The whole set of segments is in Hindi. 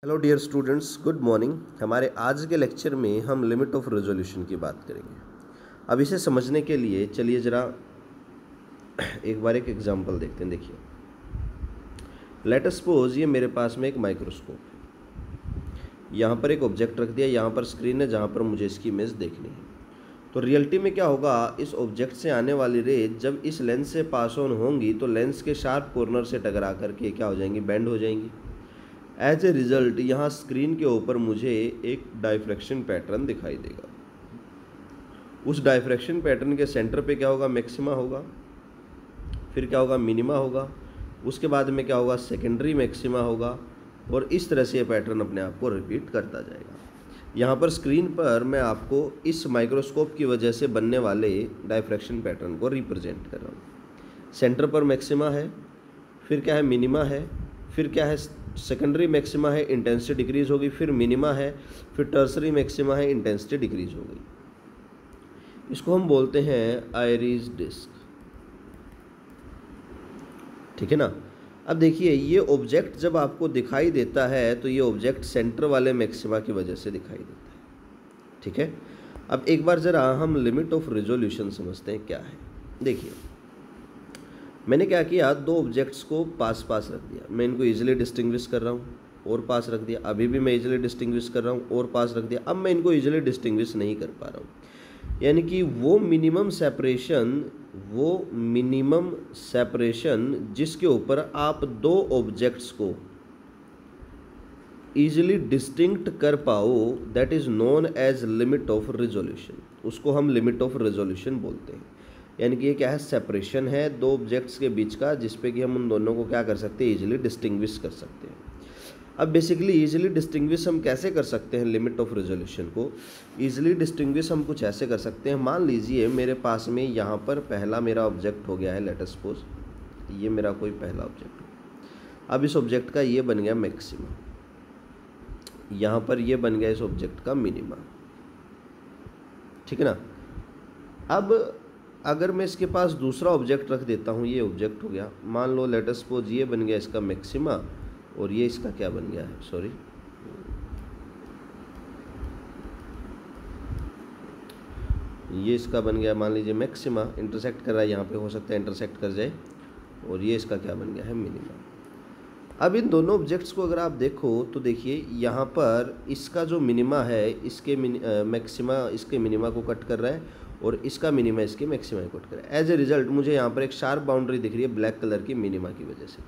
Hello dear students, good morning. हमारे आज के लेक्चर में हम लिमिट ऑफ रेजोल्यूशन की बात करेंगे। अब इसे समझने के लिए चलिए ज़रा एक बार एक एग्जांपल देखते हैं। देखिए, लेट अस सपोज ये मेरे पास में एक माइक्रोस्कोप है। यहाँ पर एक ऑब्जेक्ट रख दिया, यहाँ पर स्क्रीन है जहाँ पर मुझे इसकी इमेज देखनी है। तो रियलिटी में क्या होगा, इस ऑब्जेक्ट से आने वाली रेज जब इस लेंस से पास ऑन होंगी तो लेंस के शार्प कॉर्नर से टकरा करके क्या हो जाएंगी, बेंड हो जाएंगी। एज ए रिजल्ट यहाँ स्क्रीन के ऊपर मुझे एक डायफ्रैक्शन पैटर्न दिखाई देगा। उस डायफ्रैक्शन पैटर्न के सेंटर पे क्या होगा, मैक्सिमा होगा, फिर क्या होगा, मिनिमा होगा, उसके बाद में क्या होगा, सेकेंडरी मैक्सिमा होगा, और इस तरह से ये पैटर्न अपने आप को रिपीट करता जाएगा। यहाँ पर स्क्रीन पर मैं आपको इस माइक्रोस्कोप की वजह से बनने वाले डायफ्रैक्शन पैटर्न को रिप्रेजेंट कर रहा हूँ। सेंटर पर मैक्सिमा है, फिर क्या है, मिनिमा है, फिर क्या है, सेकेंडरी मैक्सिमा है, इंटेंसिटी डिक्रीज होगी, फिर मिनिमा है, फिर टर्सरी मैक्सिमा है, इंटेंसिटी डिक्रीज हो गई। इसको हम बोलते हैं आइरिस डिस्क, ठीक है ना। अब देखिए, ये ऑब्जेक्ट जब आपको दिखाई देता है तो ये ऑब्जेक्ट सेंटर वाले मैक्सिमा की वजह से दिखाई देता है, ठीक है। अब एक बार ज़रा हम लिमिट ऑफ रेजोल्यूशन समझते हैं क्या है। देखिए, मैंने क्या किया, दो ऑब्जेक्ट्स को पास पास रख दिया, मैं इनको इजीली डिस्टिंग्विश कर रहा हूँ, और पास रख दिया, अभी भी मैं इजीली डिस्टिंग्विश कर रहा हूँ, और पास रख दिया, अब मैं इनको इजीली डिस्टिंग्विश नहीं कर पा रहा हूँ। यानी कि वो मिनिमम सेपरेशन जिसके ऊपर आप दो ऑब्जेक्ट्स को ईजिली डिस्टिंक्ट कर पाओ, that is known age limit of resolution. उसको हम लिमिट ऑफ रेजोल्यूशन बोलते हैं। यानी कि ये क्या है, सेपरेशन है दो ऑब्जेक्ट्स के बीच का, जिसपे कि हम उन दोनों को क्या कर सकते हैं, ईजिली डिस्टिंग्विश कर सकते हैं। अब बेसिकली ईजिली डिस्टिंग्विश हम कैसे कर सकते हैं, लिमिट ऑफ रेजोल्यूशन को ईजिली डिस्टिंग्विश हम कुछ ऐसे कर सकते हैं। मान लीजिए मेरे पास में यहाँ पर पहला मेरा ऑब्जेक्ट हो गया है, लेट अस सपोज ये मेरा कोई पहला ऑब्जेक्ट हो। अब इस ऑब्जेक्ट का ये बन गया मैक्सिमा, यहाँ पर ये बन गया इस ऑब्जेक्ट का मिनिमा, ठीक है ना। अब अगर मैं इसके पास दूसरा ऑब्जेक्ट रख देता हूँ, ये ऑब्जेक्ट हो गया, मान लो लेट अस सपोज ये बन गया इसका मैक्सिमा, और ये इसका क्या बन गया है, सॉरी, ये इसका बन गया, मान लीजिए मैक्सिमा इंटरसेक्ट कर रहा है, यहाँ पे हो सकता है इंटरसेक्ट कर जाए, और ये इसका क्या बन गया है, मिनिमा। अब इन दोनों ऑब्जेक्ट्स को अगर आप देखो तो देखिए, यहाँ पर इसका जो मिनिमा है इसके मैक्सिमा इसके मिनिमा को कट कर रहा है, और इसका मिनिमा इसके मैक्सिमा को कट कर रहा है। एज ए रिजल्ट मुझे यहाँ पर एक शार्प बाउंड्री दिख रही है ब्लैक कलर की मिनिमा की वजह से,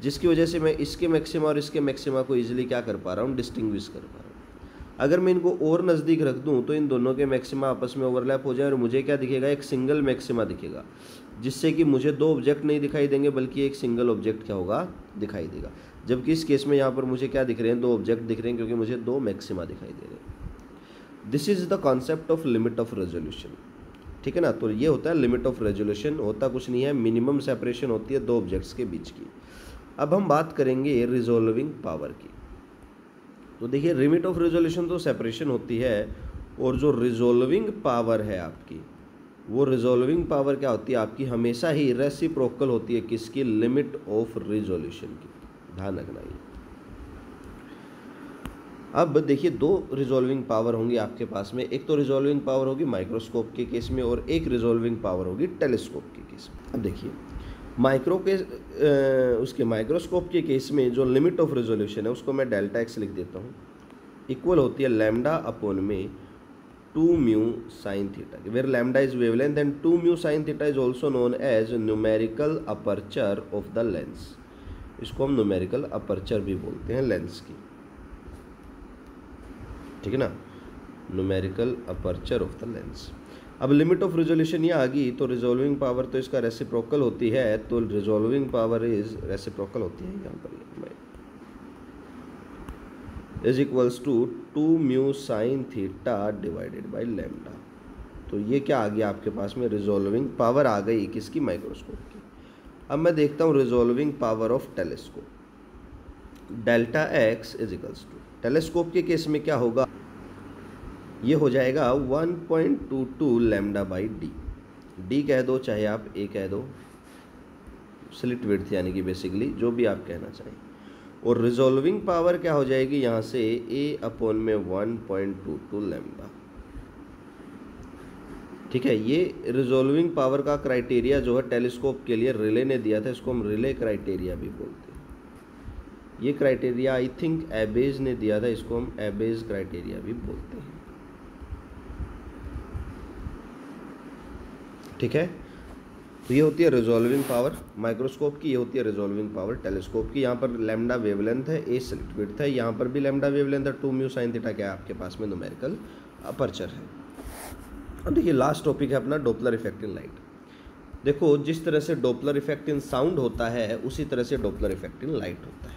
जिसकी वजह से मैं इसके मैक्सिमा और इसके मैक्सिमा को ईजिली क्या कर पा रहा हूँ, डिस्टिंग्विश कर पा रहा हूँ। अगर मैं इनको और नज़दीक रख दूँ तो इन दोनों के मैक्सिमा आपस में ओवरलैप हो जाए, और मुझे क्या दिखेगा, एक सिंगल मैक्सिमा दिखेगा, जिससे कि मुझे दो ऑब्जेक्ट नहीं दिखाई देंगे बल्कि एक सिंगल ऑब्जेक्ट क्या होगा, दिखाई देगा। जबकि इस केस में यहाँ पर मुझे क्या दिख रहे हैं, दो ऑब्जेक्ट दिख रहे हैं, क्योंकि मुझे दो मैक्सिमा दिखाई दे रहे हैं। This is the concept of limit of resolution, ठीक है ना। तो ये होता है लिमिट ऑफ रेजोल्यूशन, होता कुछ नहीं है, मिनिमम सेपरेशन होती है दो ऑब्जेक्ट्स के बीच की। अब हम बात करेंगे रिजोल्विंग पावर की। तो देखिए, लिमिट ऑफ रेजोल्यूशन तो सेपरेशन होती है, और जो रिजोल्विंग पावर है आपकी, वो रिजोल्विंग पावर क्या होती है आपकी, हमेशा ही रेसिप्रोकल होती है, किसकी, लिमिट ऑफ रेजोल्यूशन की। ध्यान रखना ये। अब देखिए, दो रिजोल्विंग पावर होंगी आपके पास में, एक तो रिजोल्विंग पावर होगी माइक्रोस्कोप के केस में, और एक रिजोल्विंग पावर होगी टेलीस्कोप के केस में। अब देखिए, माइक्रोस्कोप के केस में जो लिमिट ऑफ रेजोल्यूशन है उसको मैं डेल्टा एक्स लिख देता हूँ, इक्वल होती है लैम्डा अपॉन में 2 mu sine theta, where lambda is wavelength and 2 mu sine theta is also known as numerical aperture of the lens. इसको हम न्यूमेरिकल अपर्चर भी बोलते हैं लेंस की, ठीक है ना, numerical aperture of the lens. अब लिमिट ऑफ रेजोल्यूशन ये आ गई, तो रिजोल्विंग पावर तो इसका रेसिप्रोकल होती है, तो रिजोल्विंग पावर इज रेसिप्रोकल होती है यहाँ पर is equals to 2 mu sine theta divided by lambda. तो ये क्या आ गया आपके पास में, रिजोल्विंग पावर आ गई किसकी, माइक्रोस्कोप की। अब मैं देखता हूँ resolving power of telescope, delta x is equals to, telescope के केस में क्या होगा, ये हो जाएगा 1.22 लैम्डा बाई डी। डी कह दो चाहे आप ए कह दो, स्लिट विड्थ यानी कि बेसिकली जो भी आप कहना चाहें। और रिजॉल्विंग पावर क्या हो जाएगी यहाँ से A/1.22 लैम्डा। ठीक है, ये रिजॉल्विंग पावर का क्राइटेरिया जो है टेलीस्कोप के लिए रिले ने दिया था, इसको हम रिले क्राइटेरिया भी बोलते हैं। ये क्राइटेरिया आई थिंक एबेज ने दिया था, इसको हम एबेज क्राइटेरिया भी बोलते हैं। ठीक है, तो ये होती है रिजॉल्विंग पावर माइक्रोस्कोप की, ये होती है रिजॉल्विंग पावर टेलीस्कोप की। यहाँ पर लैम्डा वेवलेंथ है, ए स्लिट विड्थ है, यहाँ पर भी लैम्डा वेवलेंथ है, 2 म्यू साइन थीटा क्या आपके पास में न्यूमेरिकल अपर्चर है। अब देखिए लास्ट टॉपिक है अपना डॉपलर इफेक्ट इन लाइट। देखो जिस तरह से डॉपलर इफेक्ट इन साउंड होता है उसी तरह से डॉपलर इफेक्ट इन लाइट होता है।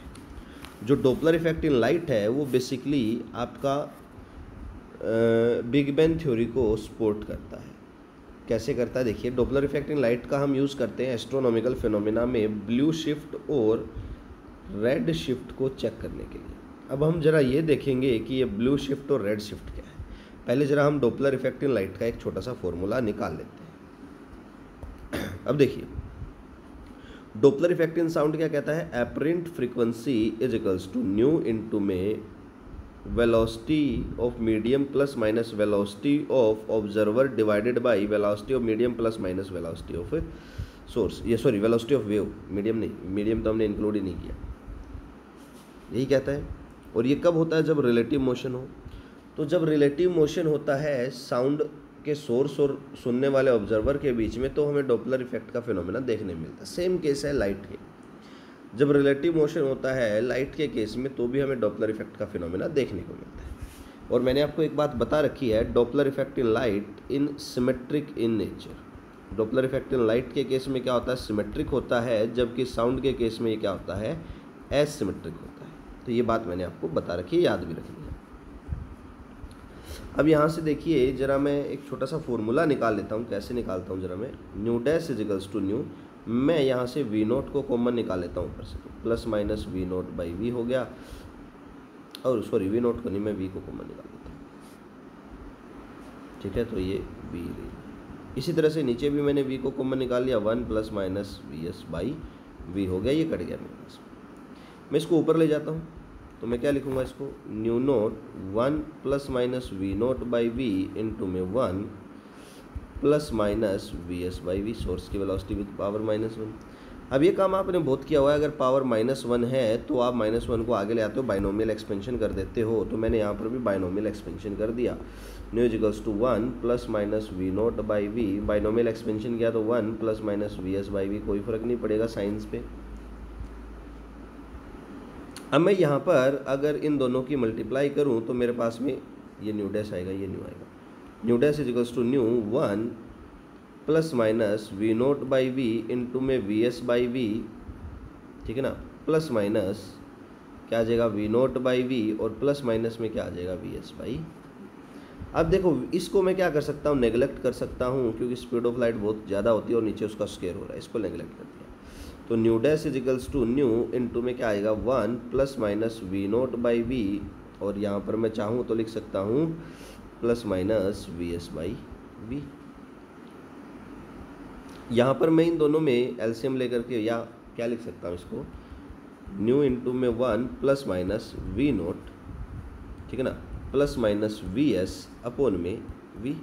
जो डॉपलर इफेक्ट इन लाइट है वो बेसिकली आपका बिग बैंग थ्योरी को सपोर्ट करता है। कैसे करता है देखिए, डॉपलर इफेक्ट इन लाइट का हम यूज़ करते हैं एस्ट्रोनॉमिकल फिनोमिना में ब्लू शिफ्ट और रेड शिफ्ट को चेक करने के लिए। अब हम जरा ये देखेंगे कि ये ब्लू शिफ्ट और रेड शिफ्ट क्या है। पहले जरा हम डॉपलर इफेक्ट इन लाइट का एक छोटा सा फॉर्मूला निकाल लेते हैं। अब देखिए डॉपलर इफेक्ट इन साउंड क्या कहता है, apparent frequency is equals to nu into में velocity of medium plus minus velocity of observer divided by velocity of medium plus minus velocity of source, ये sorry velocity of wave, medium नहीं, मीडियम तो हमने इंक्लूड ही नहीं किया, यही कहता है। और ये कब होता है, जब रिलेटिव मोशन हो। तो जब रिलेटिव मोशन होता है साउंड के सोर्स और सुनने वाले ऑब्जर्वर के बीच में, तो हमें डॉपलर इफेक्ट का फिनोमेना देखने मिलता है। सेम केस है लाइट के, जब रिलेटिव मोशन होता है लाइट के केस में तो भी हमें डॉपलर इफेक्ट का फिनोमेना देखने को मिलता है। और मैंने आपको एक बात बता रखी है, Doppler effect in light in symmetric in nature. Doppler effect in light के केस में क्या होता है, सिमेट्रिक होता है, जबकि साउंड के केस में ये क्या होता है, एसिमेट्रिक होता है। तो ये बात मैंने आपको बता रखी है, याद भी रखनी है। अब यहाँ से देखिए जरा मैं एक छोटा सा फॉर्मूला निकाल लेता हूँ। कैसे निकालता हूँ जरा मैं, nu dash is equals to nu, मैं यहाँ से वी नोट को कॉमन निकाल लेता हूँ ऊपर से, तो plus minus v naught by v हो गया, और सॉरी वी नोट को नहीं, मैं वी को कॉमन निकाल लेता हूँ। ठीक है, तो ये वी रही। इसी तरह से नीचे भी मैंने वी को कॉमन निकाल लिया, 1 plus minus v s by v हो गया, ये कट गया मेरे पास। मैं इसको ऊपर ले जाता हूँ, तो मैं क्या लिखूँगा इसको, nu naught 1 plus minus v naught by v into में 1 plus minus v s by v, source की वेलोसिटी विद पावर -1। अब ये काम आपने बहुत किया हुआ है, अगर पावर -1 है तो आप -1 को आगे ले आते हो, बाइनोमियल एक्सपेंशन कर देते हो। तो मैंने यहाँ पर भी बाइनोमियल एक्सपेंशन कर दिया, nu is equals to 1 plus minus v naught by v, binomial expansion किया तो 1 plus minus v s by v, कोई फर्क नहीं पड़ेगा साइंस पे। अब मैं यहाँ पर अगर इन दोनों की मल्टीप्लाई करूँ तो मेरे पास में ये न्यू डैश आएगा, ये न्यू आएगा, nu dash is equals to nu 1 plus minus v naught by v into में वी एस बाई वी, ठीक है ना, प्लस माइनस क्या आ जाएगा वी नोट बाई वी, और प्लस माइनस में क्या आ जाएगा वी एस बाई। अब देखो इसको मैं क्या कर सकता हूँ, नेगलेक्ट कर सकता हूँ, क्योंकि स्पीड ऑफ लाइट बहुत ज़्यादा होती है और नीचे उसका स्क्वायर हो रहा है, इसको नेगलेक्ट कर दिया। तो nu dash is equals to nu into में क्या आएगा 1 plus minus v naught by v, और यहाँ पर मैं चाहूँ तो लिख सकता हूँ plus minus v s by v. यहाँ पर मैं इन दोनों में एलसीएम लेकर के या क्या लिख सकता हूँ इसको, न्यू इंटू में 1 प्लस माइनस वी नोट, ठीक है ना, plus minus v s upon में वी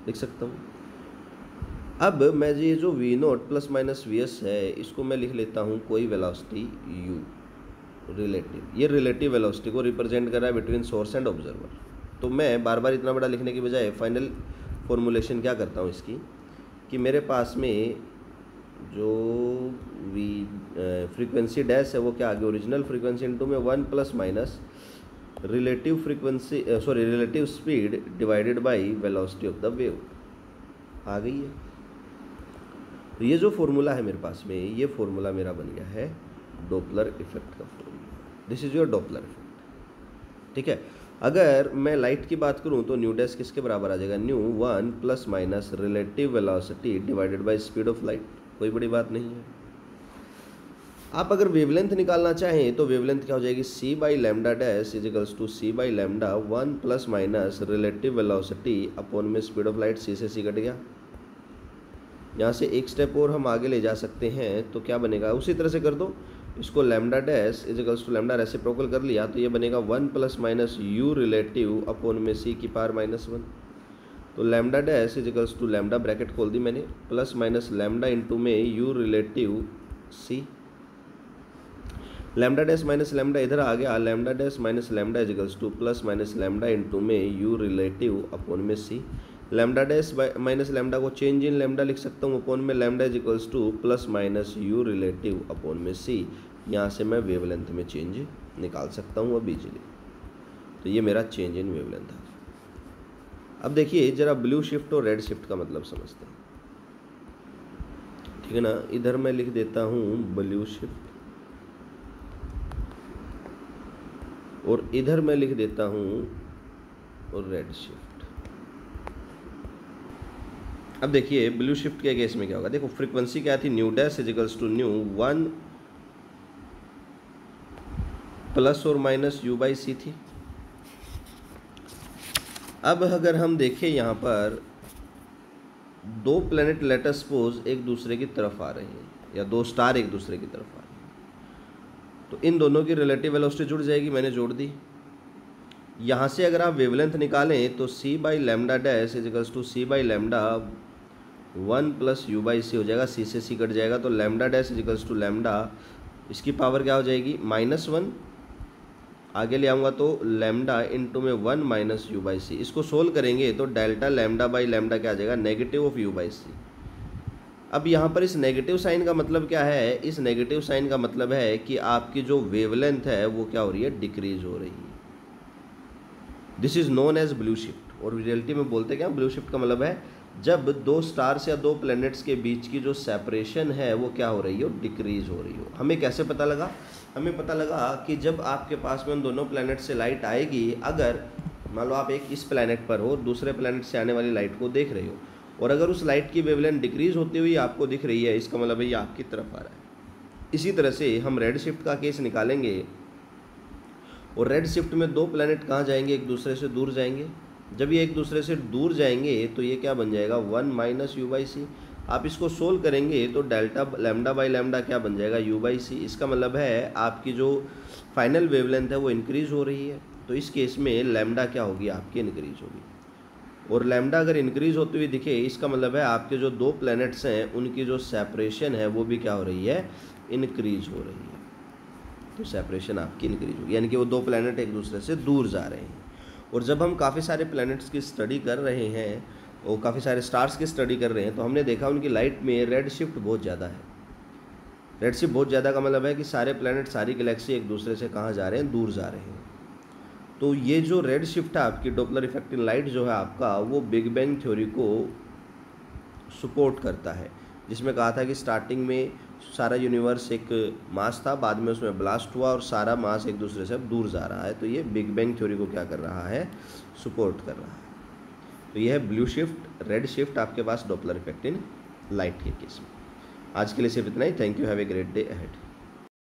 लिख सकता हूँ। अब मैं ये जो v naught plus minus v s है इसको मैं लिख लेता हूँ कोई वेलोसिटी यू, रिलेटिव, ये रिलेटिव वेलोसिटी को रिप्रेजेंट कर रहा है बिटवीन सोर्स एंड ऑब्जर्वर। तो मैं बार बार इतना बड़ा लिखने की बजाय फाइनल फॉर्मूलेशन क्या करता हूँ इसकी, कि मेरे पास में जो वी फ्रीक्वेंसी डैश है वो क्या आ गया, ओरिजिनल फ्रीक्वेंसी इंटू में 1 plus minus relative frequency sorry relative speed divided by velocity of the wave आ गई है। तो ये जो फॉर्मूला है मेरे पास में, ये फॉर्मूला मेरा बन गया है डॉपलर इफेक्ट का formula. This is your Doppler effect. ठीक है, अगर मैं लाइट की बात करूं तो न्यू डैश किसके बराबर आ जाएगा, new 1 plus minus relative velocity divided by speed of light, कोई बड़ी बात नहीं है। आप अगर वेवलेंथ निकालना चाहें तो वेवलेंथ क्या हो जाएगी, C by lambda dash is equals to C by lambda 1 plus minus relative velocity upon में स्पीड ऑफ लाइट, सी से सी कट गया। यहाँ से एक स्टेप और हम आगे ले जा सकते हैं, तो क्या बनेगा, उसी तरह से कर दो, इसको lambda dash is equals to lambda reciprocal कर लिया तो ये बनेगा 1 plus minus you relative upon में सी की पावर -1। तो lambda dash is equals to lambda bracket खोल दी मैंने प्लस माइनस लैम्डा इंटू में you relative C. Lambda dash minus lambda इधर आ गया, lambda dash minus lambda is equals two plus minus lambda into में यू रिलेटिव अपॉन में सी। लैम्डा डैश माइनस लैम्डा को चेंज इन लैम्डा लिख सकता हूँ अपॉन में lambda is equals two plus minus you relative upon में सी। यहाँ से मैं वेवलेंथ में चेंज निकाल सकता हूँ अब इजीली। तो ये मेरा चेंज इन वेवलेंथ है। अब देखिए जरा ब्लू शिफ्ट और रेड शिफ्ट का मतलब समझते हैं, ठीक है ना। इधर मैं लिख देता हूँ ब्लू शिफ्ट और इधर मैं लिख देता हूँ और रेड शिफ्ट। अब देखिए ब्लू शिफ्ट के केस में क्या होगा, देखो फ्रीक्वेंसी क्या थी, nu dash is equals to nu 1 plus और माइनस यू बाई सी थी। अब अगर हम देखें यहाँ पर दो प्लैनेट लेट अस सपोज एक दूसरे की तरफ आ रहे हैं या दो स्टार एक दूसरे की तरफ आ रहे हैं, तो इन दोनों की रिलेटिव वेलोसिटी जुड़ जाएगी, मैंने जोड़ दी। यहाँ से अगर आप वेवलेंथ निकालें तो c by lambda dash is equals to C by lambda 1 plus u by c हो जाएगा, c से c कट जाएगा तो lambda dash is equals to lambda, इसकी पावर क्या हो जाएगी -1, आगे ले आऊँगा तो लैम्डा इंटू में 1 माइनस यू बाई सी। इसको सोल्व करेंगे तो डेल्टा लैम्डा बाई लैम्डा क्या आ जाएगा, नेगेटिव ऑफ यू बाई सी। अब यहाँ पर इस नेगेटिव साइन का मतलब क्या है, इस नेगेटिव साइन का मतलब है कि आपकी जो वेवलेंथ है वो क्या हो रही है, डिक्रीज हो रही है। This is known as blue shift. और रियलिटी में बोलते क्या, ब्लू शिफ्ट का मतलब है जब दो स्टार्स या दो प्लैनेट्स के बीच की जो सेपरेशन है वो क्या हो रही हो, डिक्रीज हो रही हो। हमें कैसे पता लगा, हमें पता लगा कि जब आपके पास में उन दोनों प्लैनेट से लाइट आएगी, अगर मान लो आप एक इस प्लैनेट पर हो, दूसरे प्लैनेट से आने वाली लाइट को देख रहे हो और अगर उस लाइट की वेवलेंथ डिक्रीज होती हुई आपको दिख रही है, इसका मतलब है ये आपकी तरफ आ रहा है। इसी तरह से हम रेड शिफ्ट का केस निकालेंगे और रेड शिफ्ट में दो प्लैनेट कहाँ जाएंगे, एक दूसरे से दूर जाएंगे। जब ये एक दूसरे से दूर जाएंगे तो ये क्या बन जाएगा, 1 माइनस यू बाई सी। आप इसको सोल्व करेंगे तो डेल्टा लैम्डा बाई लैम्डा क्या बन जाएगा, यू बाई सी। इसका मतलब है आपकी जो फाइनल वेवलेंथ है वो इंक्रीज़ हो रही है, तो इस केस में लैम्डा क्या होगी, आपकी इंक्रीज़ होगी। और लैम्डा अगर इंक्रीज़ होती हुई दिखे, इसका मतलब है आपके जो दो प्लैनेट्स हैं उनकी जो सेपरेशन है वो भी क्या हो रही है, इंक्रीज़ हो रही है। तो सेपरेशन आपकी इंक्रीज होगी, यानी कि वो दो प्लैनेट एक दूसरे से दूर जा रहे हैं। और जब हम काफ़ी सारे प्लैनेट्स की स्टडी कर रहे हैं और काफ़ी सारे स्टार्स की स्टडी कर रहे हैं तो हमने देखा उनकी लाइट में रेड शिफ्ट बहुत ज़्यादा है। रेड शिफ्ट बहुत ज़्यादा का मतलब है कि सारे प्लैनेट, सारी गैलेक्सी एक दूसरे से कहाँ जा रहे हैं, दूर जा रहे हैं। तो ये जो रेड शिफ्ट है आपकी, डॉपलर इफेक्ट इन लाइट जो है आपका, वो बिग बैंग थ्योरी को सपोर्ट करता है, जिसमें कहा था कि स्टार्टिंग में सारा यूनिवर्स एक मास था, बाद में उसमें ब्लास्ट हुआ और सारा मास एक दूसरे से अब दूर जा रहा है। तो ये बिग बैंग थ्योरी को क्या कर रहा है, सपोर्ट कर रहा है। तो ये है ब्लू शिफ्ट, रेड शिफ्ट आपके पास डॉपलर इफेक्ट इन लाइट के केस में। आज के लिए सिर्फ इतना ही। Thank you, have a great day ahead.